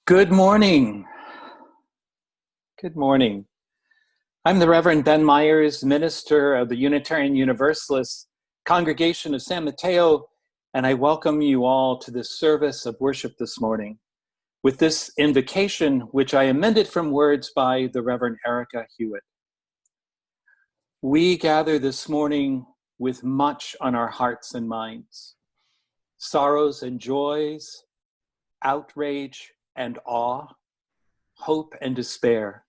Good morning. Good morning. I'm the Reverend Ben Meyers, minister of the Unitarian Universalist Congregation of San Mateo, and I welcome you all to this service of worship this morning with this invocation, which I amended from words by the Reverend Erica Hewitt. We gather this morning with much on our hearts and minds, sorrows and joys, outrage and awe, hope and despair.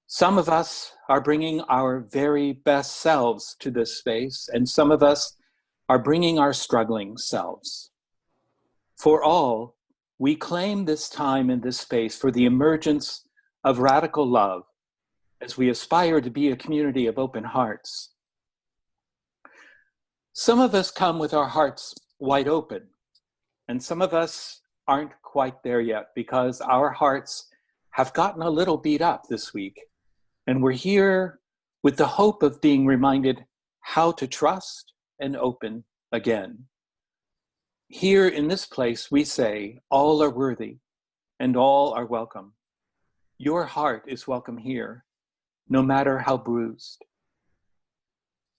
Some of us are bringing our very best selves to this space, and some of us are bringing our struggling selves. For all, we claim this time in this space for the emergence of radical love as we aspire to be a community of open hearts. Some of us come with our hearts wide open, and some of us aren't quite there yet because our hearts have gotten a little beat up this week. And we're here with the hope of being reminded how to trust and open again. Here in this place, we say, all are worthy and all are welcome. Your heart is welcome here, no matter how bruised.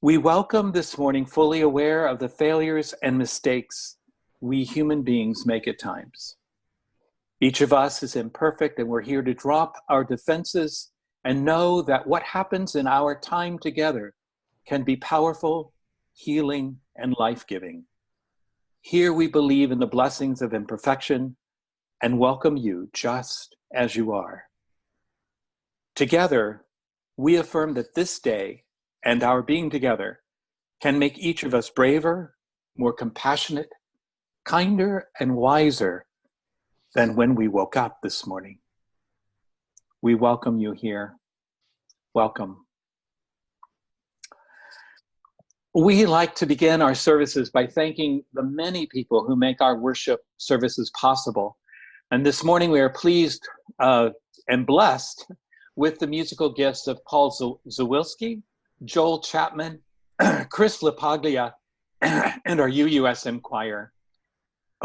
We welcome this morning fully aware of the failures and mistakes we human beings make at times. Each of us is imperfect, and we're here to drop our defenses and know that what happens in our time together can be powerful, healing, and life-giving. Here we believe in the blessings of imperfection and welcome you just as you are. Together, we affirm that this day and our being together can make each of us braver, more compassionate, kinder, and wiser than when we woke up this morning. We welcome you here. Welcome. We like to begin our services by thanking the many people who make our worship services possible. And this morning we are pleased and blessed with the musical gifts of Paul Zawilski, Joel Chapman, Chris LaPaglia, and our UUSM choir.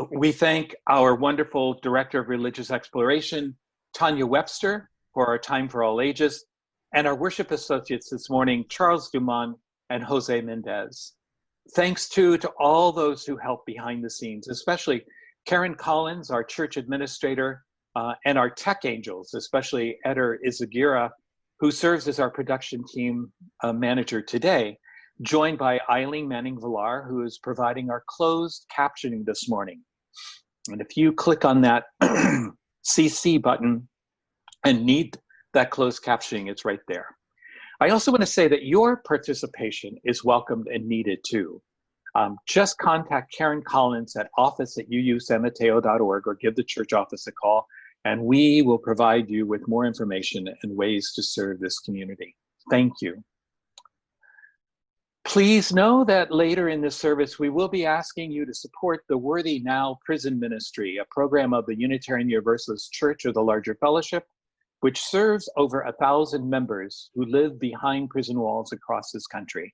We thank our wonderful Director of Religious Exploration, Tanya Webster, for our Time for All Ages, and our worship associates this morning, Charles Dumont and Jose Mendez. Thanks to all those who help behind the scenes, especially Karen Collins, our church administrator, and our tech angels, especially Eder Izagira, who serves as our production team manager today, joined by Eileen Manning-Villar, who is providing our closed captioning this morning. And if you click on that CC button and need that closed captioning, it's right there. I also want to say that your participation is welcomed and needed too. Just contact Karen Collins at office@uusmateo.org or give the church office a call, and we will provide you with more information and ways to serve this community. Thank you. Please know that later in this service, we will be asking you to support the Worthy Now Prison Ministry, a program of the Unitarian Universalist Church of the Larger Fellowship, which serves over 1,000 members who live behind prison walls across this country.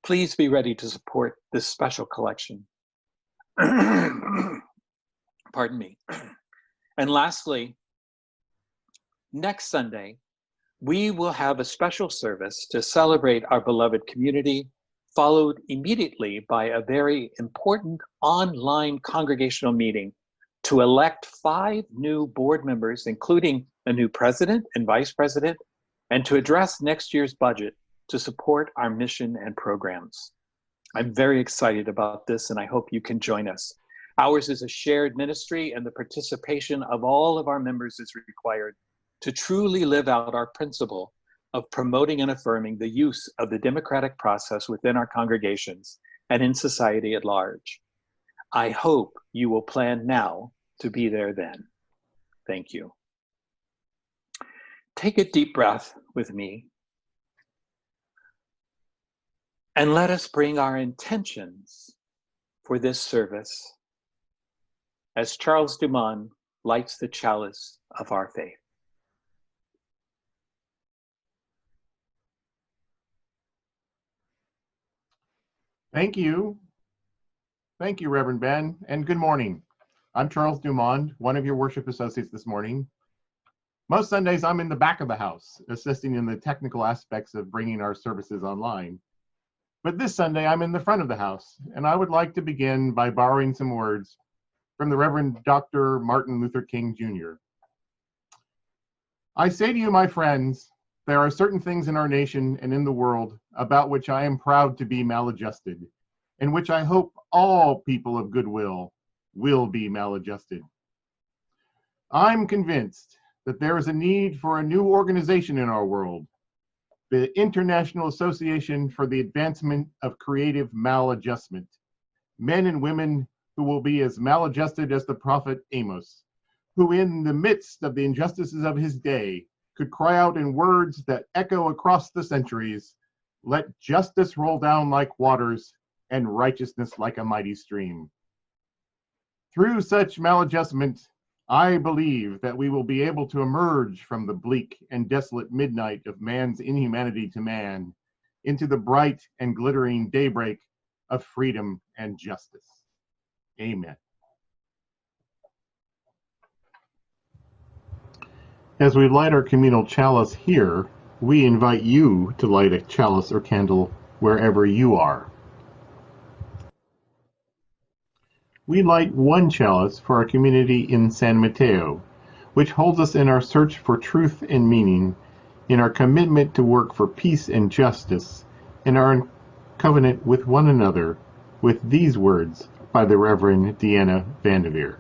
Please be ready to support this special collection. Pardon me. And lastly, next Sunday, we will have a special service to celebrate our beloved community, followed immediately by a very important online congregational meeting to elect 5 new board members, including a new president and vice president, and to address next year's budget to support our mission and programs. I'm very excited about this, and I hope you can join us. Ours is a shared ministry, and the participation of all of our members is required to truly live out our principle of promoting and affirming the use of the democratic process within our congregations and in society at large. I hope you will plan now to be there then. Thank you. Take a deep breath with me, and let us bring our intentions for this service as Charles Dumont lights the chalice of our faith. Thank you. Thank you, Reverend Ben, and good morning. I'm Charles Dumond, one of your worship associates this morning. Most Sundays, I'm in the back of the house, assisting in the technical aspects of bringing our services online. But this Sunday, I'm in the front of the house, and I would like to begin by borrowing some words from the Reverend Dr. Martin Luther King, Jr. I say to you, my friends, there are certain things in our nation and in the world about which I am proud to be maladjusted, and which I hope all people of goodwill will be maladjusted. I'm convinced that there is a need for a new organization in our world, the International Association for the Advancement of Creative Maladjustment, men and women who will be as maladjusted as the prophet Amos, who in the midst of the injustices of his day could cry out in words that echo across the centuries, "Let justice roll down like waters and righteousness like a mighty stream." Through such maladjustment, I believe that we will be able to emerge from the bleak and desolate midnight of man's inhumanity to man into the bright and glittering daybreak of freedom and justice. Amen. As we light our communal chalice here, we invite you to light a chalice or candle wherever you are. We light one chalice for our community in San Mateo, which holds us in our search for truth and meaning, in our commitment to work for peace and justice, and our covenant with one another, with these words by the Reverend Deanna Vanderveer.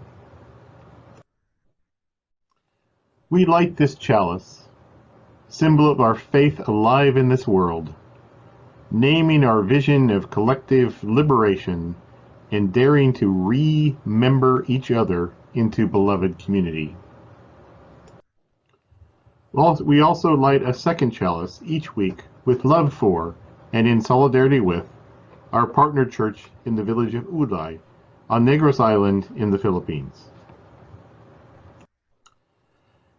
We light this chalice, symbol of our faith alive in this world, naming our vision of collective liberation and daring to remember each other into beloved community. We also light a second chalice each week with love for and in solidarity with our partner church in the village of Ulay on Negros Island in the Philippines.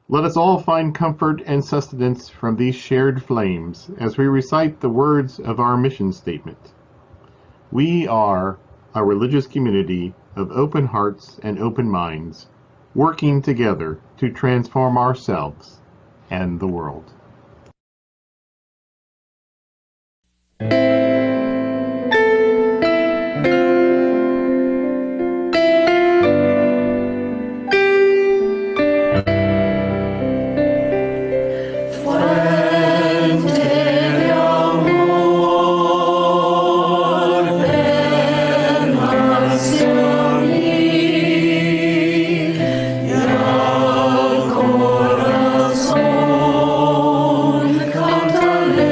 Let us all find comfort and sustenance from these shared flames as we recite the words of our mission statement. We are a religious community of open hearts and open minds, working together to transform ourselves and the world. Corazón, cántale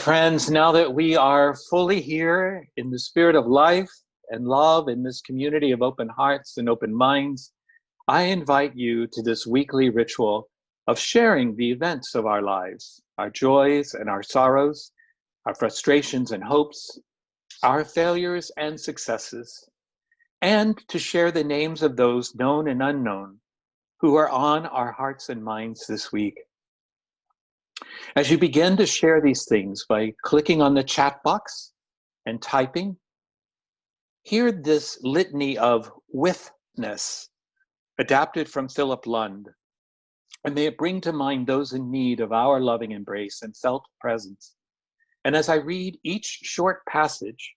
friends, now that we are fully here in the spirit of life and love in this community of open hearts and open minds, I invite you to this weekly ritual of sharing the events of our lives, our joys and our sorrows, our frustrations and hopes, our failures and successes, and to share the names of those known and unknown who are on our hearts and minds this week. As you begin to share these things by clicking on the chat box and typing, hear this litany of withness, adapted from Philip Lund, and may it bring to mind those in need of our loving embrace and felt presence. And as I read each short passage,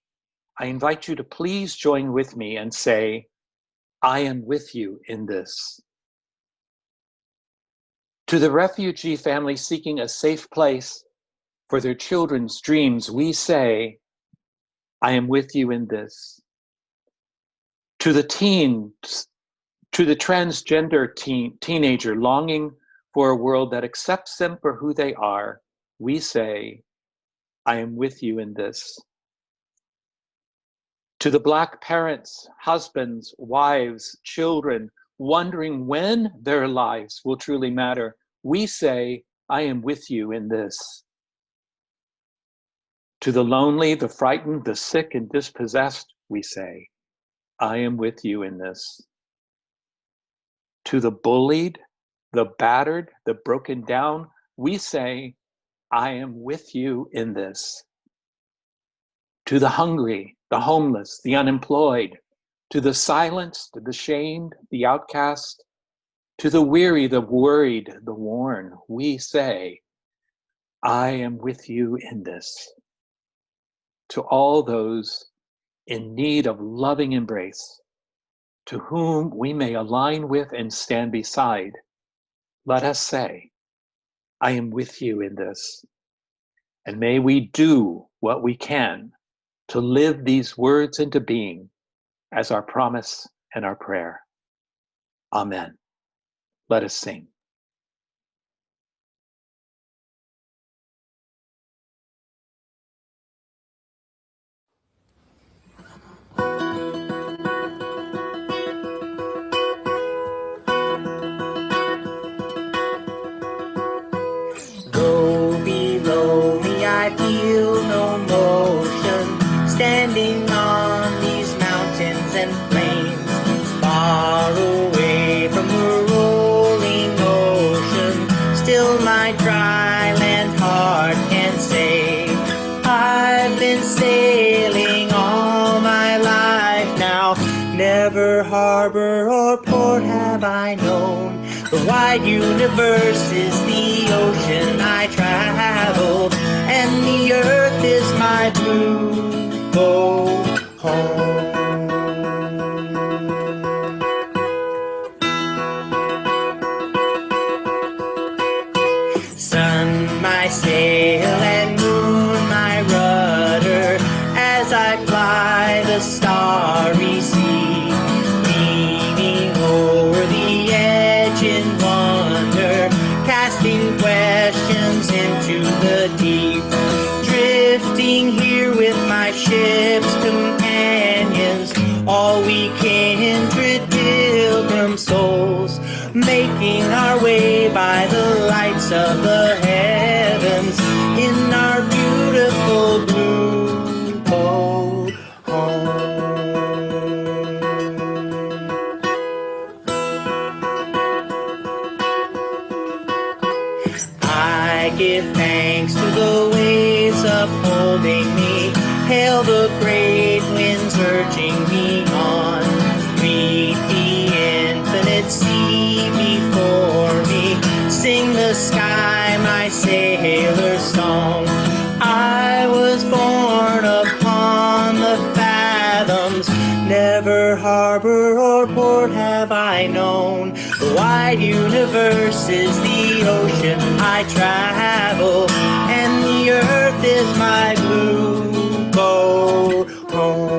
I invite you to please join with me and say, I am with you in this. To the refugee family seeking a safe place for their children's dreams, we say, I am with you in this. To the teens, to the transgender teenager longing for a world that accepts them for who they are, we say, I am with you in this. To the Black parents, husbands, wives, children, wondering when their lives will truly matter, we say, I am with you in this. To the lonely, the frightened, the sick and dispossessed, we say, I am with you in this. To the bullied, the battered, the broken down, we say, I am with you in this. To the hungry, the homeless, the unemployed, to the silenced, the shamed, the outcast, to the weary, the worried, the worn, we say, I am with you in this. To all those in need of loving embrace, to whom we may align with and stand beside, let us say, I am with you in this. And may we do what we can to live these words into being as our promise and our prayer. Amen. Let us sing. Go below me, I feel no motion, standing on these mountains and plains, far away from the rolling ocean. Still my dry land heart can say, I've been sailing all my life now. Never harbor or port have I known. The wide universe is the ocean I travel, and the earth is my blue home. Sun, my sail, and moon, my rudder, as I fly the starry sea, leaning over the edge in wonder, casting questions into the deep, drifting here with my ship's companions, all we kindred pilgrim souls, making our way by the lights of the heavens in our beautiful blue home. I give thanks to the waves upholding me, hail the great winds urging me on, read the infinite sea before me, sing the sky my sailor's song. I was born upon the fathoms, never harbor or port have I known. The wide universe is the ocean I travel, and the earth is my blue home.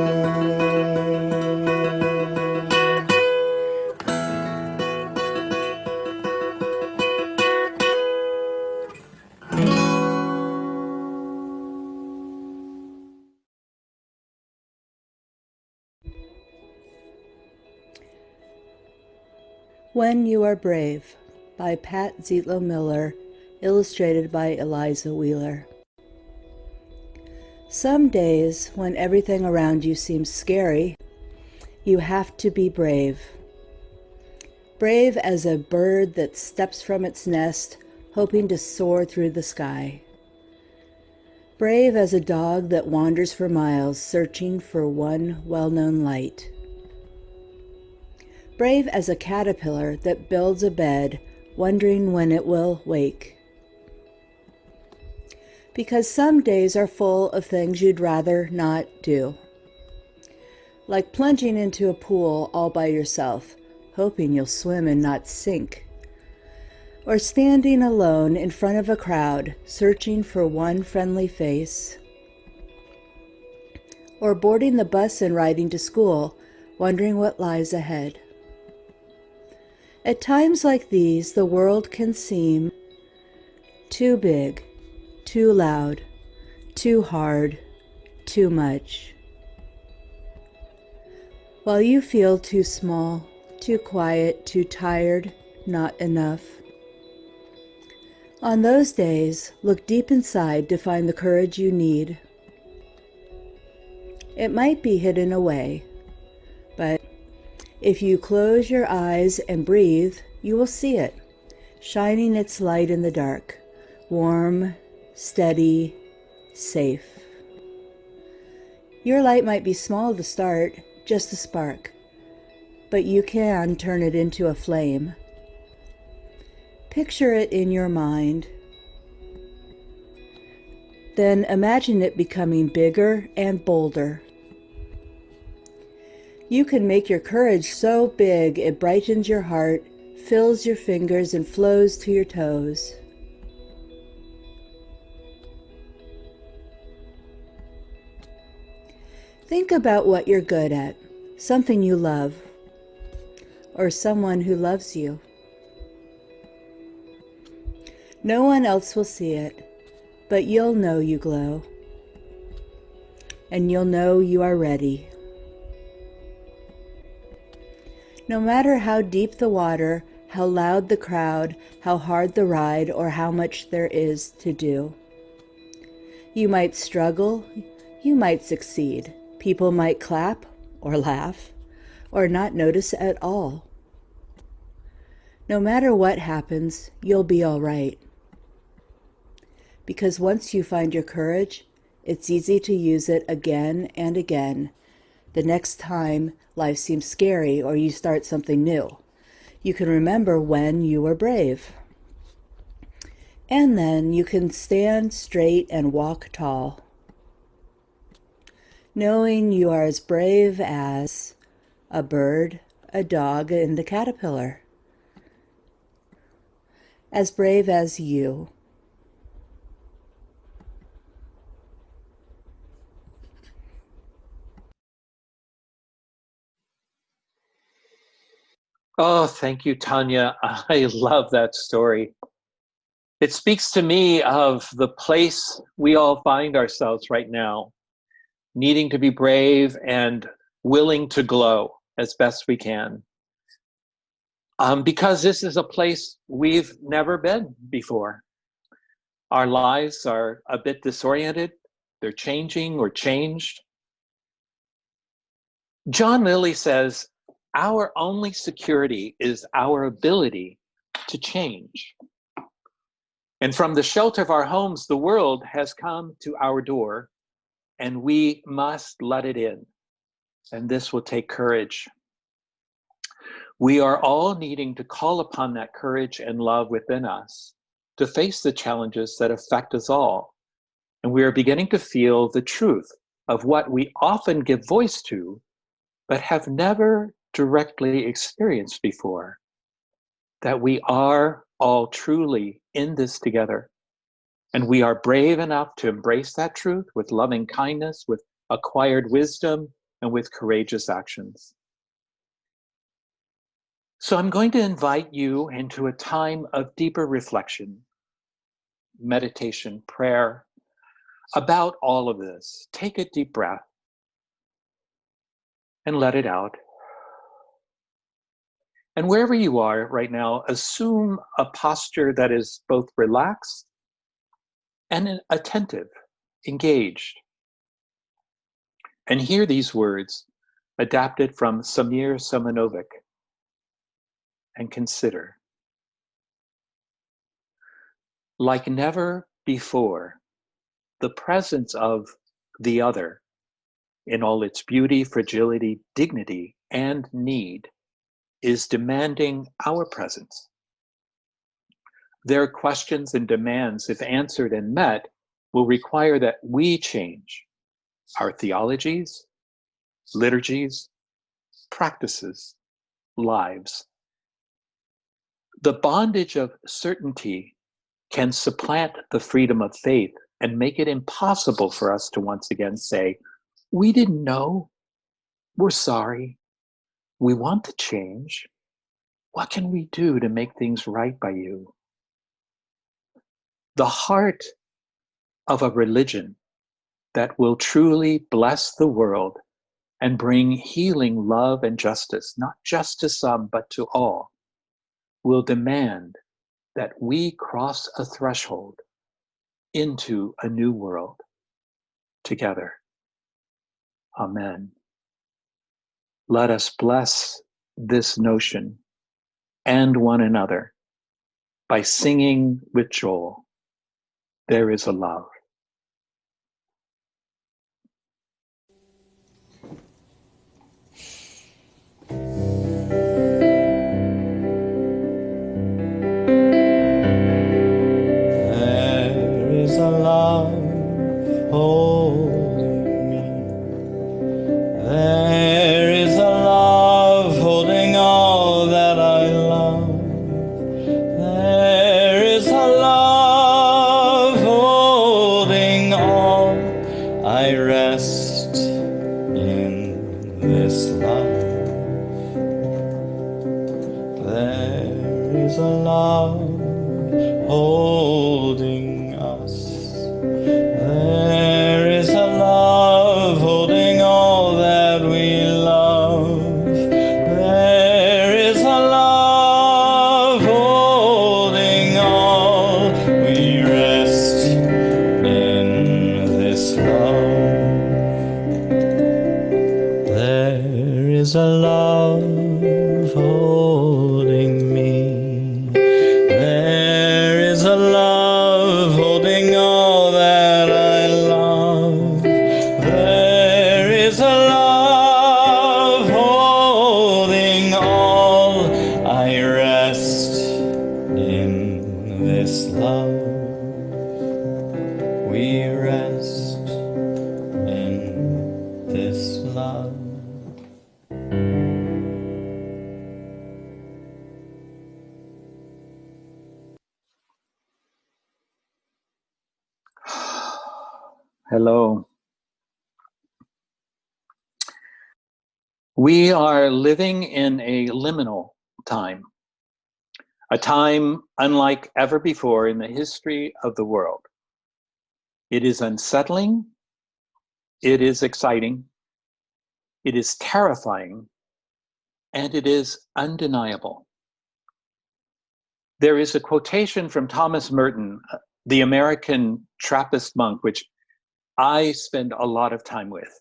When You Are Brave by Pat Zietlow Miller, illustrated by Eliza Wheeler. Some days, when everything around you seems scary, you have to be brave. Brave as a bird that steps from its nest, hoping to soar through the sky. Brave as a dog that wanders for miles, searching for one well-known light. Brave as a caterpillar that builds a bed, wondering when it will wake. Because some days are full of things you'd rather not do. Like plunging into a pool all by yourself, hoping you'll swim and not sink. Or standing alone in front of a crowd, searching for one friendly face. Or boarding the bus and riding to school, wondering what lies ahead. At times like these, the world can seem too big, too loud, too hard, too much. While you feel too small, too quiet, too tired, not enough. On those days, look deep inside to find the courage you need. It might be hidden away, but if you close your eyes and breathe, you will see it, shining its light in the dark, warm, steady, safe. Your light might be small to start, just a spark, but you can turn it into a flame. Picture it in your mind. Then imagine it becoming bigger and bolder. You can make your courage so big it brightens your heart, fills your fingers, and flows to your toes. Think about what you're good at, something you love, or someone who loves you. No one else will see it, but you'll know you glow, and you'll know you are ready. No matter how deep the water, how loud the crowd, how hard the ride, or how much there is to do. You might struggle, you might succeed. People might clap or laugh or not notice at all. No matter what happens, you'll be all right. Because once you find your courage, it's easy to use it again and again. The next time life seems scary or you start something new, you can remember when you were brave. And then you can stand straight and walk tall, knowing you are as brave as a bird, a dog, and a caterpillar. As brave as you. Oh, thank you, Tanya. I love that story. It speaks to me of the place we all find ourselves right now, needing to be brave and willing to glow as best we can. Because this is a place we've never been before. Our lives are a bit disoriented. They're changing or changed. John Lilly says, our only security is our ability to change. And from the shelter of our homes, the world has come to our door, and we must let it in. And this will take courage. We are all needing to call upon that courage and love within us to face the challenges that affect us all. And we are beginning to feel the truth of what we often give voice to, but have never directly experienced before, that we are all truly in this together. And we are brave enough to embrace that truth with loving kindness, with acquired wisdom, and with courageous actions. So I'm going to invite you into a time of deeper reflection, meditation, prayer, about all of this. Take a deep breath and let it out. And wherever you are right now, assume a posture that is both relaxed and attentive, engaged. And hear these words adapted from Samir Semenovic, and consider. Like never before, the presence of the other in all its beauty, fragility, dignity, and need is demanding our presence. Their questions and demands, if answered and met, will require that we change our theologies, liturgies, practices, lives. The bondage of certainty can supplant the freedom of faith and make it impossible for us to once again say, we didn't know, we're sorry, we want to change. What can we do to make things right by you? The heart of a religion that will truly bless the world and bring healing, love, and justice, not just to some, but to all, will demand that we cross a threshold into a new world together. Amen. Let us bless this notion and one another by singing with Joel, "There is a love." There is a love holding me. There is a love holding all that I love. There is a love holding all. I rest in this love. There is a love holding us. There is a love holding all that we love. There is a love holding all. We rest in this love. There is a love holding me. There is a love holding all that I love. There is a love holding all. I rest in this love. We rest in this love. Hello. We are living in a liminal time, a time unlike ever before in the history of the world. It is unsettling, it is exciting, it is terrifying, and it is undeniable. There is a quotation from Thomas Merton, the American Trappist monk, which I spend a lot of time with,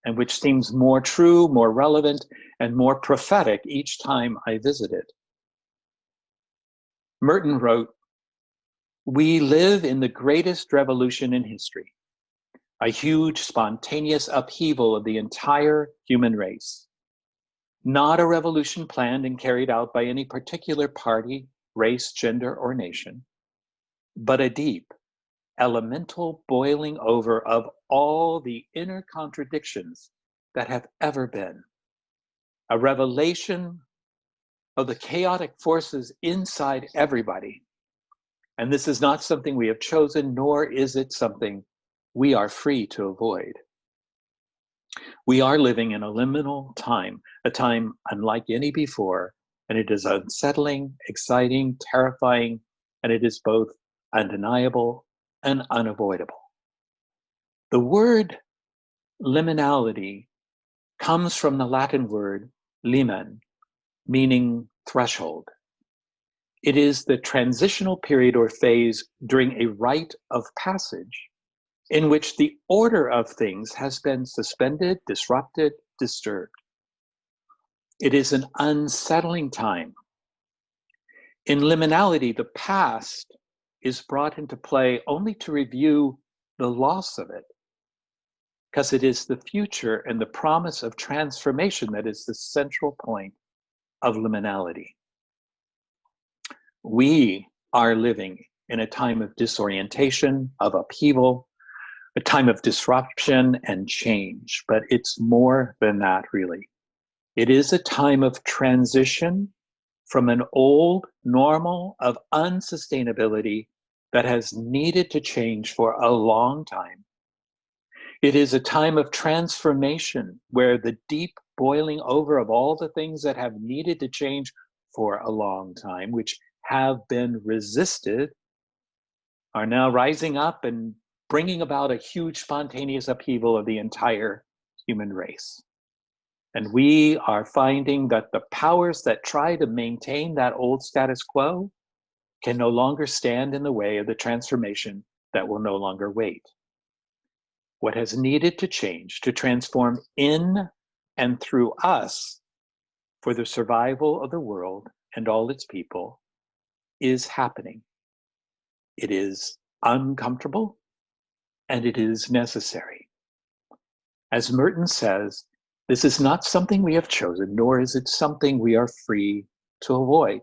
and which seems more true, more relevant, and more prophetic each time I visit it. Merton wrote, "We live in the greatest revolution in history, a huge spontaneous upheaval of the entire human race. Not a revolution planned and carried out by any particular party, race, gender, or nation, but a deep, elemental boiling over of all the inner contradictions that have ever been. A revelation of the chaotic forces inside everybody. And this is not something we have chosen, nor is it something we are free to avoid. We are living in a liminal time, a time unlike any before, and it is unsettling, exciting, terrifying, and it is both undeniable and unavoidable." The word liminality comes from the Latin word limen, meaning threshold. It is the transitional period or phase during a rite of passage in which the order of things has been suspended, disrupted, disturbed. It is an unsettling time. In liminality, the past is brought into play only to review the loss of it, because it is the future and the promise of transformation that is the central point of liminality. We are living in a time of disorientation, of upheaval, a time of disruption and change, but it's more than that, really. It is a time of transition from an old normal of unsustainability that has needed to change for a long time. It is a time of transformation where the deep boiling over of all the things that have needed to change for a long time, which have been resisted, are now rising up and bringing about a huge spontaneous upheaval of the entire human race. And we are finding that the powers that try to maintain that old status quo can no longer stand in the way of the transformation that will no longer wait. What has needed to change, to transform in and through us for the survival of the world and all its people, is happening. It is uncomfortable and it is necessary. As Merton says, this is not something we have chosen, nor is it something we are free to avoid.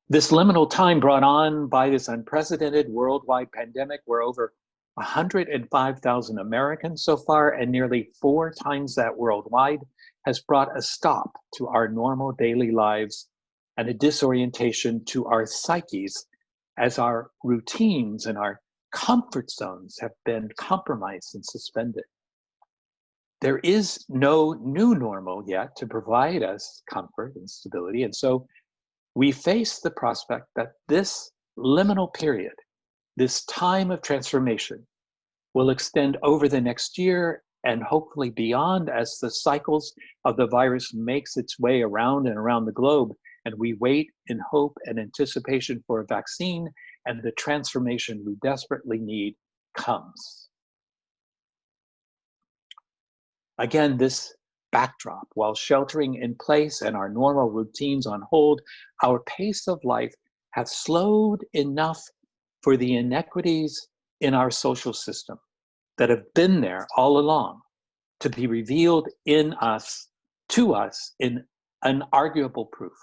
This liminal time brought on by this unprecedented worldwide pandemic, where over 105,000 Americans so far and nearly 4 times that worldwide, has brought a stop to our normal daily lives and a disorientation to our psyches as our routines and our comfort zones have been compromised and suspended. There is no new normal yet to provide us comfort and stability, and so we face the prospect that this liminal period, this time of transformation, will extend over the next year and hopefully beyond as the cycles of the virus makes its way around and around the globe, and we wait in hope and anticipation for a vaccine and the transformation we desperately need comes. Again, this backdrop, while sheltering in place and our normal routines on hold, our pace of life has slowed enough for the inequities in our social system that have been there all along to be revealed in us, to us, in unarguable proof.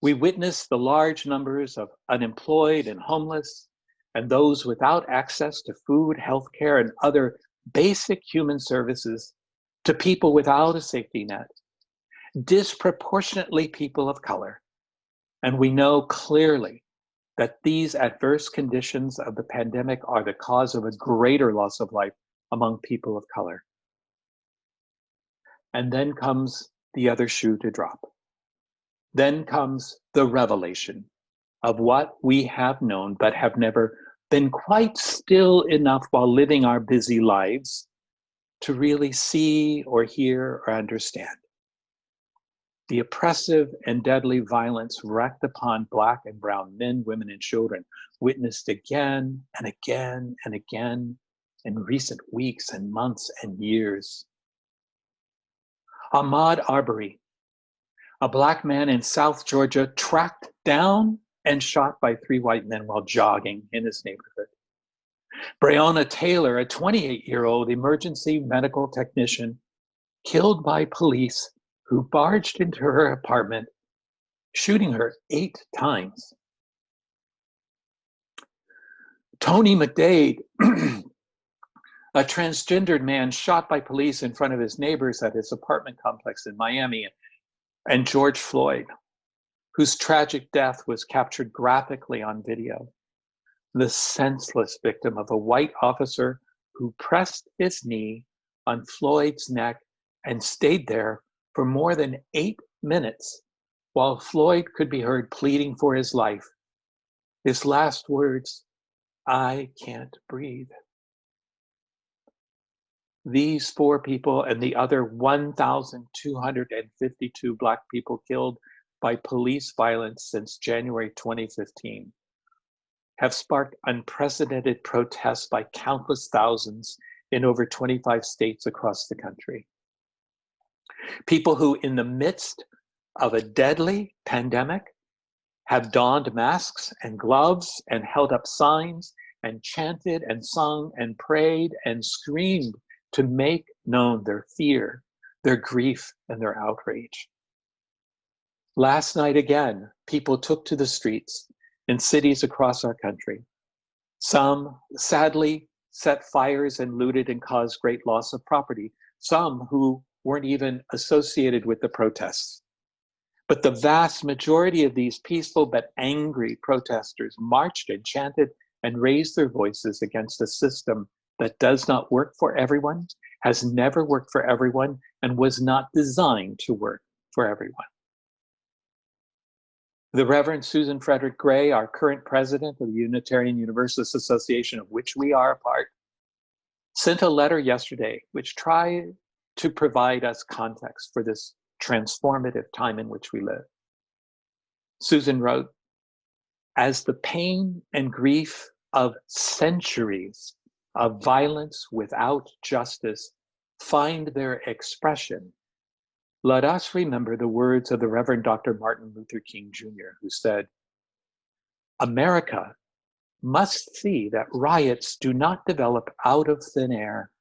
We witness the large numbers of unemployed and homeless, and those without access to food, healthcare, and other basic human services, to people without a safety net, disproportionately people of color. And we know clearly that these adverse conditions of the pandemic are the cause of a greater loss of life among people of color. And then comes the other shoe to drop. Then comes the revelation of what we have known but have never been quite still enough while living our busy lives to really see or hear or understand. The oppressive and deadly violence wreaked upon Black and brown men, women, and children, witnessed again and again and again in recent weeks and months and years. Ahmaud Arbery, a Black man in South Georgia, tracked down and shot by 3 white men while jogging in his neighborhood. Breonna Taylor, a 28-year-old emergency medical technician, killed by police who barged into her apartment, shooting her 8 times. Tony McDade, a transgendered man shot by police in front of his neighbors at his apartment complex in Miami, and George Floyd, whose tragic death was captured graphically on video, the senseless victim of a white officer who pressed his knee on Floyd's neck and stayed there for more than 8 minutes while Floyd could be heard pleading for his life. His last words, "I can't breathe." these 4 people and the other 1,252 Black people killed by police violence since January 2015 have sparked unprecedented protests by countless thousands in over 25 states across the country. People who, in the midst of a deadly pandemic, have donned masks and gloves and held up signs and chanted and sung and prayed and screamed to make known their fear, their grief, and their outrage. Last night again, people took to the streets in cities across our country. Some, sadly, set fires and looted and caused great loss of property. Some who weren't even associated with the protests. But the vast majority of these peaceful but angry protesters marched and chanted and raised their voices against a system that does not work for everyone, has never worked for everyone, and was not designed to work for everyone. The Reverend Susan Frederick Gray, our current president of the Unitarian Universalist Association, of which we are a part, sent a letter yesterday which tried to provide us context for this transformative time in which we live. Susan wrote, "As the pain and grief of centuries of violence without justice find their expression, let us remember the words of the Reverend Dr. Martin Luther King Jr., who said, 'America must see that riots do not develop out of thin air.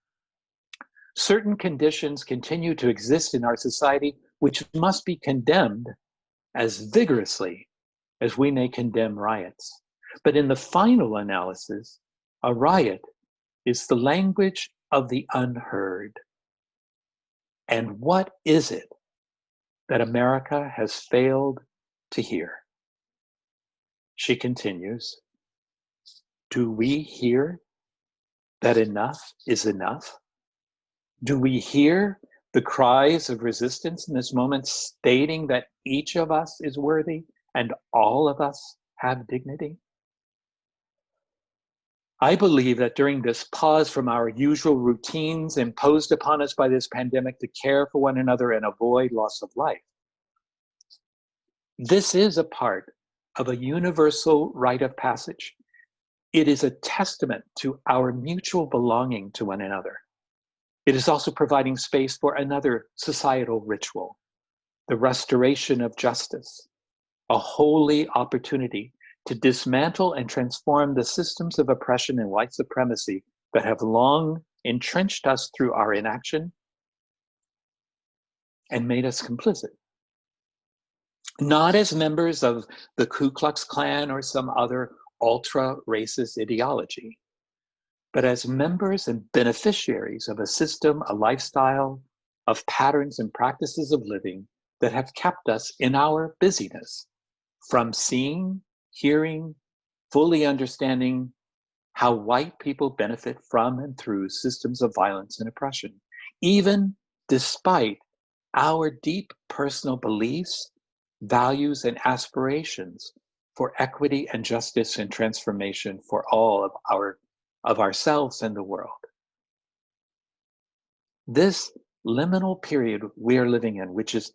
Certain conditions continue to exist in our society which must be condemned as vigorously as we may condemn riots. But in the final analysis, a riot is the language of the unheard. And what is it that America has failed to hear?'" She continues, "Do we hear that enough is enough? Do we hear the cries of resistance in this moment stating that each of us is worthy and all of us have dignity?" I believe that during this pause from our usual routines imposed upon us by this pandemic to care for one another and avoid loss of life, this is a part of a universal rite of passage. It is a testament to our mutual belonging to one another. It is also providing space for another societal ritual, the restoration of justice, a holy opportunity to dismantle and transform the systems of oppression and white supremacy that have long entrenched us through our inaction and made us complicit. Not as members of the Ku Klux Klan or some other ultra-racist ideology, but as members and beneficiaries of a system, a lifestyle, of patterns and practices of living that have kept us in our busyness from seeing, hearing, fully understanding how white people benefit from and through systems of violence and oppression, even despite our deep personal beliefs, values, and aspirations for equity and justice and transformation for all of ourselves and the world. This liminal period we are living in, which is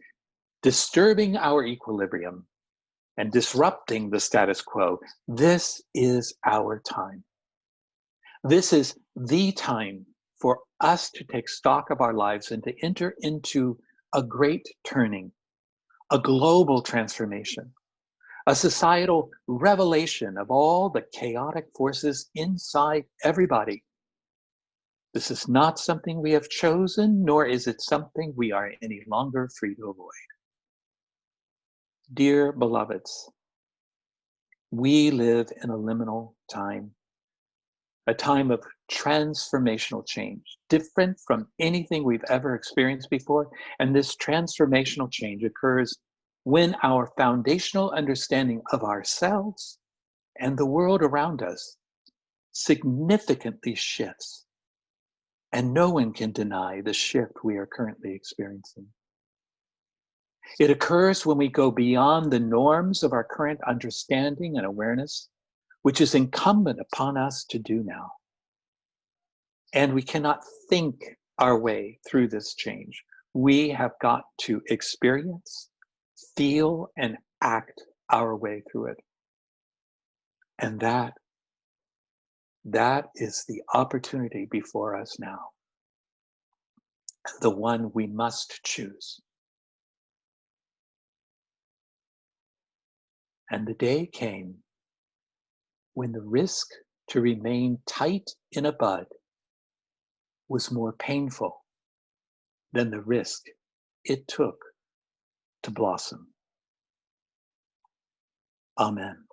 disturbing our equilibrium and disrupting the status quo, this is our time. This is the time for us to take stock of our lives and to enter into a great turning, a global transformation, a societal revelation of all the chaotic forces inside everybody. This is not something we have chosen, nor is it something we are any longer free to avoid. Dear beloveds, we live in a liminal time, a time of transformational change, different from anything we've ever experienced before. And this transformational change occurs when our foundational understanding of ourselves and the world around us significantly shifts. And no one can deny the shift we are currently experiencing. It occurs when we go beyond the norms of our current understanding and awareness, which is incumbent upon us to do now. And we cannot think our way through this change. We have got to experience, feel, and act our way through it. And that is the opportunity before us now, the one we must choose. And the day came when the risk to remain tight in a bud was more painful than the risk it took to blossom. Amen.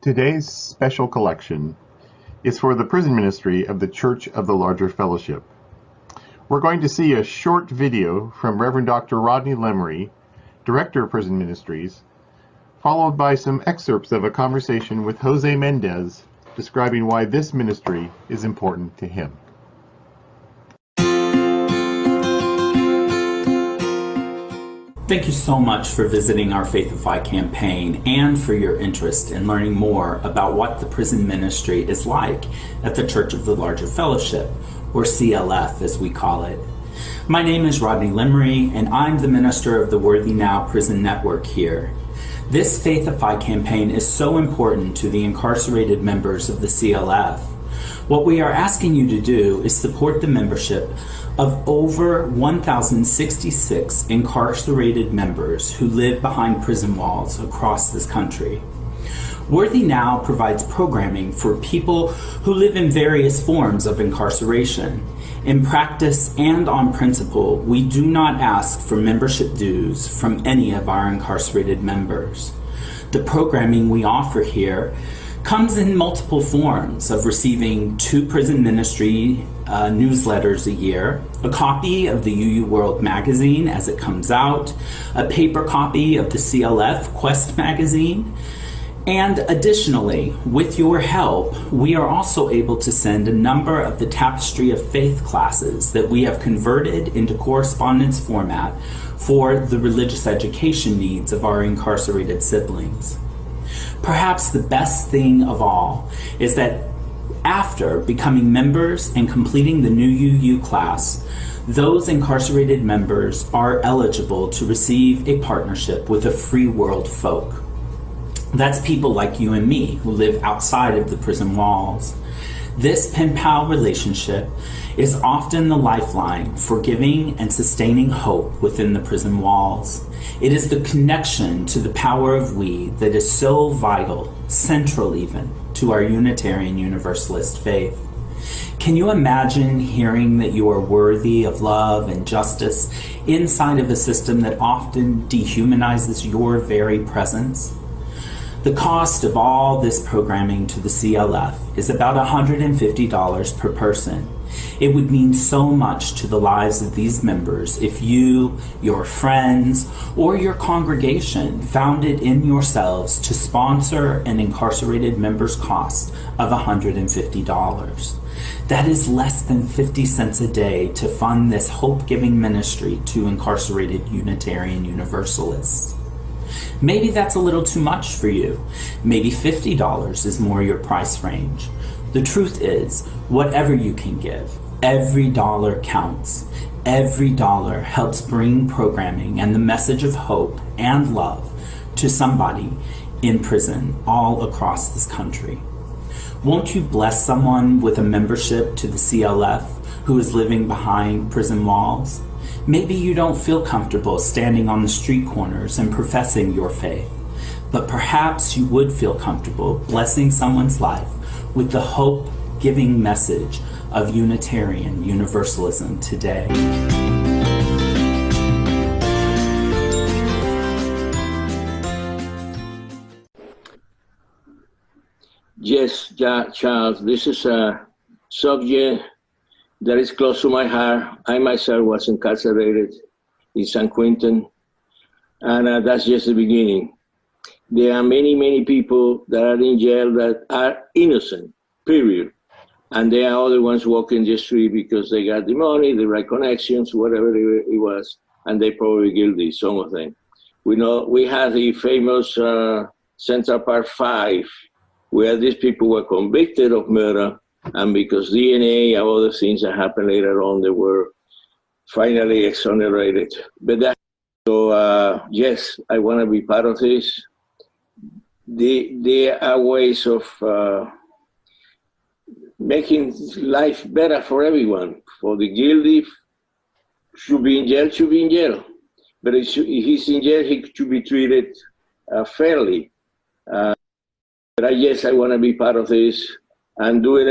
Today's special collection is for the prison ministry of the Church of the Larger Fellowship. We're going to see a short video from Reverend Dr. Rodney Lemery, Director of Prison Ministries, followed by some excerpts of a conversation with Jose Mendez describing why this ministry is important to him. Thank you so much for visiting our Faithify campaign and for your interest in learning more about what the prison ministry is like at the Church of the Larger Fellowship, or CLF as we call it. My name is Rodney Lemery, and I'm the minister of the Worthy Now Prison Network here. This Faithify campaign is so important to the incarcerated members of the CLF. What we are asking you to do is support the membership of over 1,066 incarcerated members who live behind prison walls across this country. Worthy Now provides programming for people who live in various forms of incarceration. In practice and on principle, we do not ask for membership dues from any of our incarcerated members. The programming we offer here comes in multiple forms of receiving 2 prison ministry newsletters a year, a copy of the UU World magazine as it comes out, a paper copy of the CLF Quest magazine, and additionally, with your help, we are also able to send a number of the Tapestry of Faith classes that we have converted into correspondence format for the religious education needs of our incarcerated siblings. Perhaps the best thing of all is that after becoming members and completing the new UU class, those incarcerated members are eligible to receive a partnership with a free world folk. That's people like you and me who live outside of the prison walls. This pen pal relationship is often the lifeline for giving and sustaining hope within the prison walls. It is the connection to the power of we that is so vital, central even, to our Unitarian Universalist faith. Can you imagine hearing that you are worthy of love and justice inside of a system that often dehumanizes your very presence? The cost of all this programming to the CLF is about $150 per person. It would mean so much to the lives of these members if you, your friends, or your congregation found it in yourselves to sponsor an incarcerated member's cost of $150. That is less than 50 cents a day to fund this hope-giving ministry to incarcerated Unitarian Universalists. Maybe that's a little too much for you. Maybe $50 is more your price range. The truth is, whatever you can give, every dollar counts. Every dollar helps bring programming and the message of hope and love to somebody in prison all across this country. Won't you bless someone with a membership to the CLF who is living behind prison walls? Maybe you don't feel comfortable standing on the street corners and professing your faith, but perhaps you would feel comfortable blessing someone's life with the hope-giving message of Unitarian Universalism today. Yes, Charles, this is a subject that is close to my heart. I myself was incarcerated in San Quentin, and that's just the beginning. There are many, many people that are in jail that are innocent, period. And there are other ones walking the street because they got the money, the right connections, whatever it was, and they probably guilty, some of them. We know we had the famous Central Park 5, where these people were convicted of murder, and because DNA and other things that happened later on, they were finally exonerated. But that, so yes, I want to be part of this. There are ways of making life better for everyone. For the guilty, should be in jail. But if he's in jail, he should be treated fairly. But yes, I want to be part of this and do it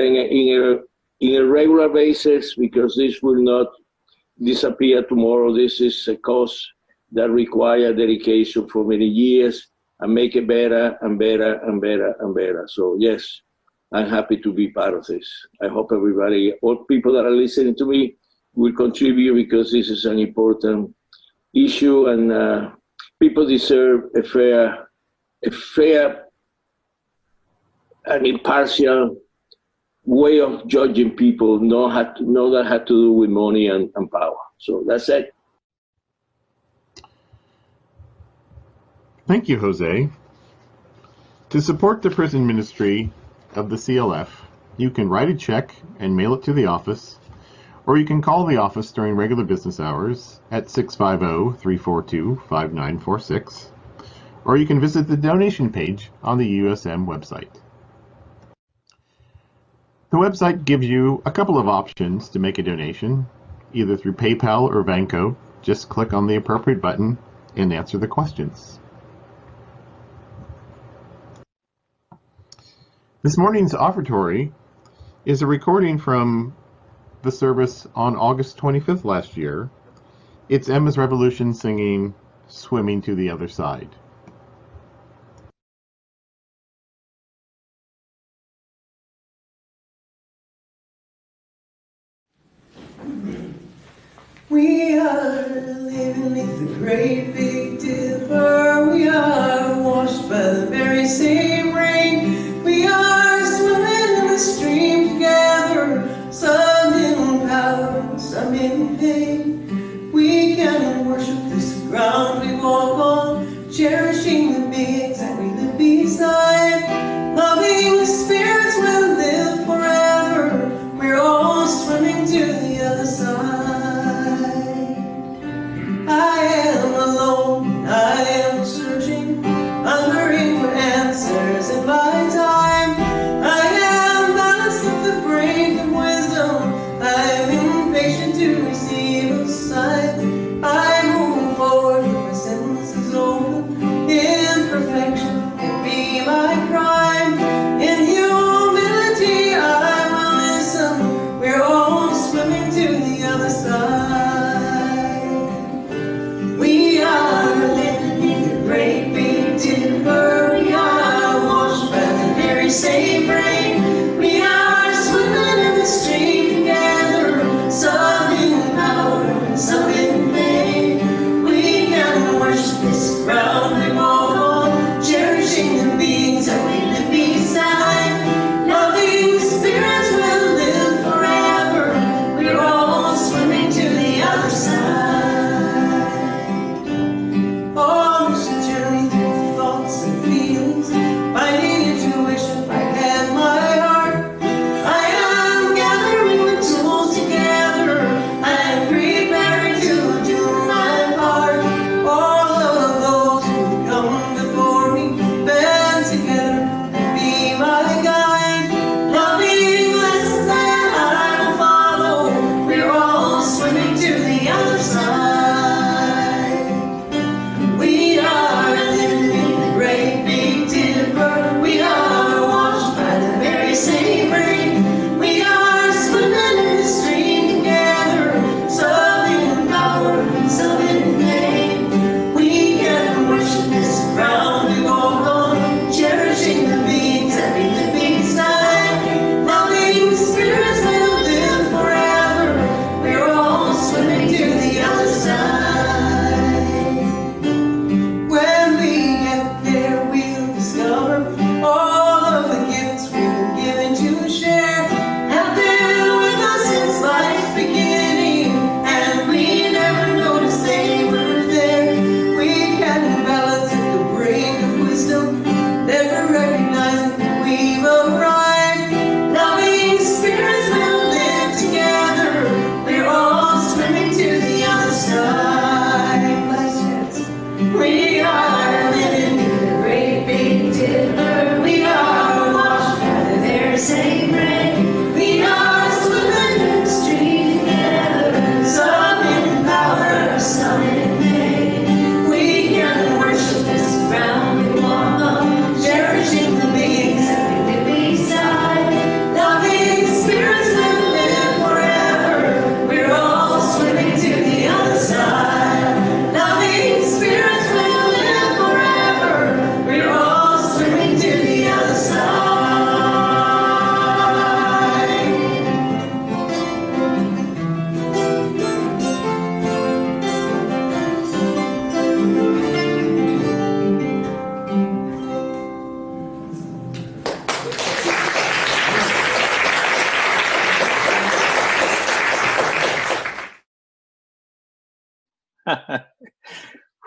in a regular basis, because this will not disappear tomorrow. This is a cause that requires dedication for many years, and make it better and better and better and better. So yes, I'm happy to be part of this. I hope everybody, all people that are listening to me, will contribute, because this is an important issue, and people deserve a fair and impartial way of judging people, that had to do with money and power. So that's it. Thank you, Jose. To support the prison ministry of the CLF, you can write a check and mail it to the office, or you can call the office during regular business hours at 650-342-5946, or you can visit the donation page on the UUSM website. The website gives you a couple of options to make a donation, either through PayPal or Vanco. Just click on the appropriate button and answer the questions. This morning's offertory is a recording from the service on August 25th last year. It's Emma's Revolution singing "Swimming to the Other Side." We are living beneath the great big dipper. We are washed by the very same rain. We are swimming in the stream together, some in power, some in pain. We can worship this ground we walk on, cherishing the beings that we live beside. Loving the spirits will live forever. We're all swimming to the other side. I am alone, I am searching, hungering for answers.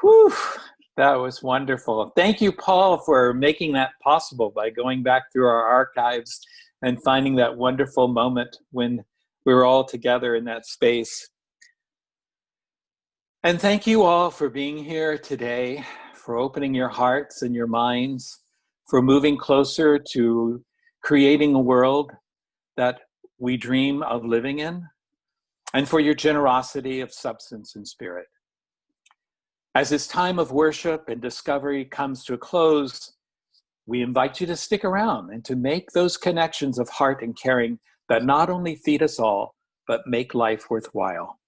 Whew, that was wonderful. Thank you, Paul, for making that possible by going back through our archives and finding that wonderful moment when we were all together in that space. And thank you all for being here today, for opening your hearts and your minds, for moving closer to creating a world that we dream of living in, and for your generosity of substance and spirit. As this time of worship and discovery comes to a close, we invite you to stick around and to make those connections of heart and caring that not only feed us all, but make life worthwhile.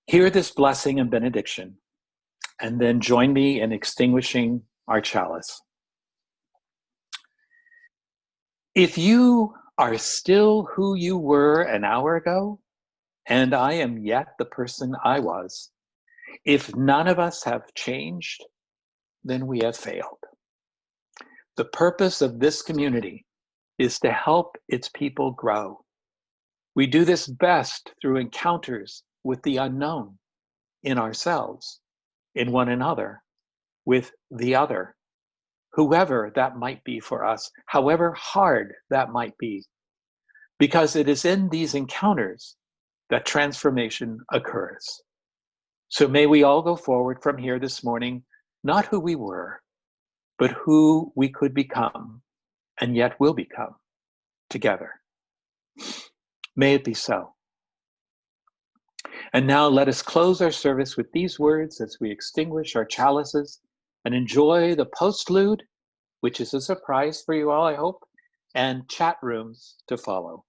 Hear this blessing and benediction, and then join me in extinguishing our chalice. If you are still who you were an hour ago, and I am yet the person I was, if none of us have changed, then we have failed. The purpose of this community is to help its people grow. We do this best through encounters with the unknown, in ourselves, in one another, with the other, whoever that might be for us, however hard that might be, because it is in these encounters that transformation occurs. So may we all go forward from here this morning, not who we were, but who we could become, and yet will become, together. May it be so. And now let us close our service with these words as we extinguish our chalices and enjoy the postlude, which is a surprise for you all, I hope, and chat rooms to follow.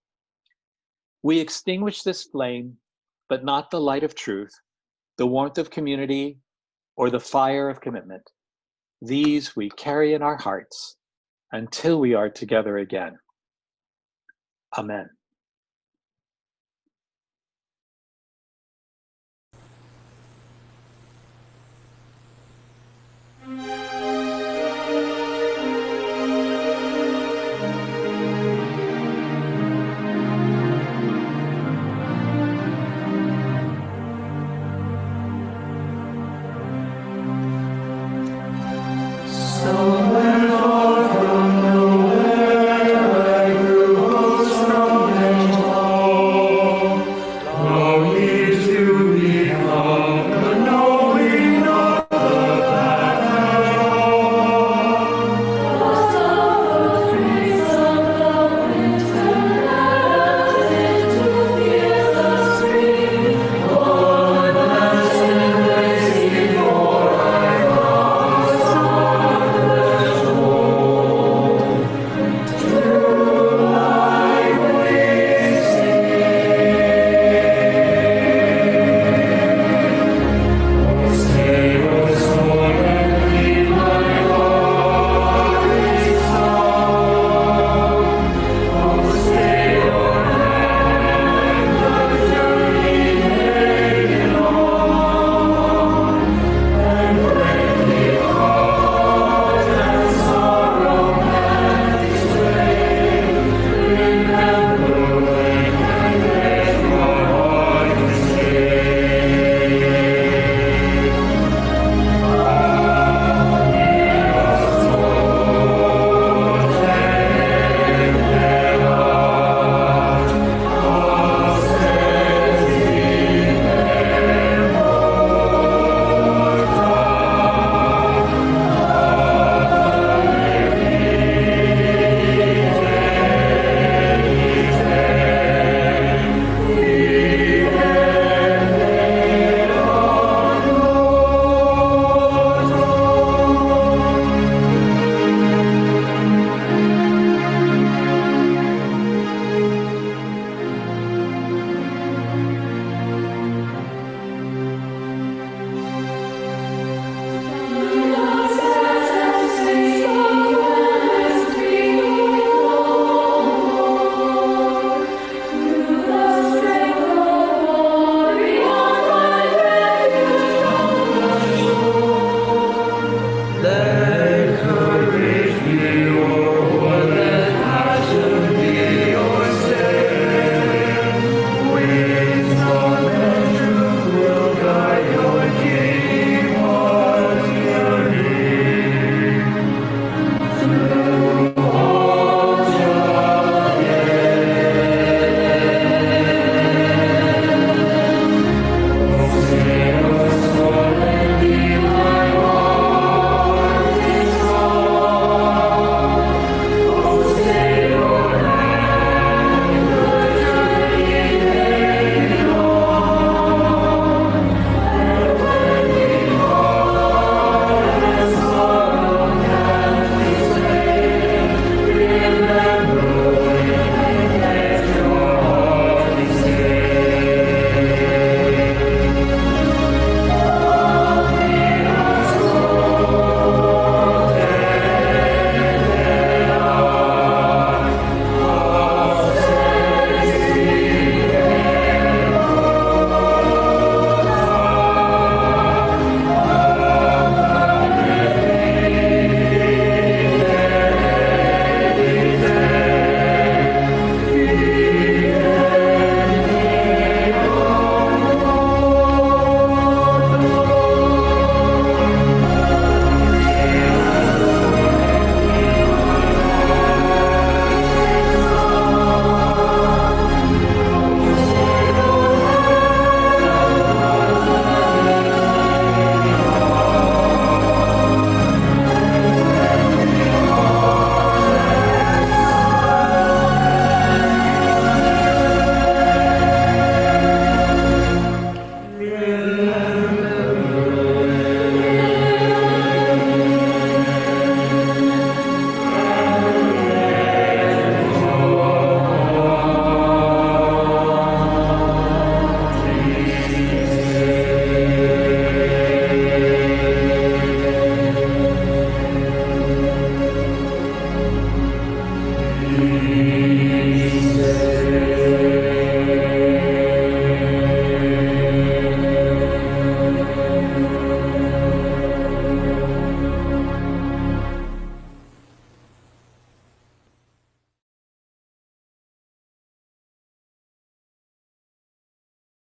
We extinguish this flame, but not the light of truth, the warmth of community, or the fire of commitment. These we carry in our hearts until we are together again. Amen.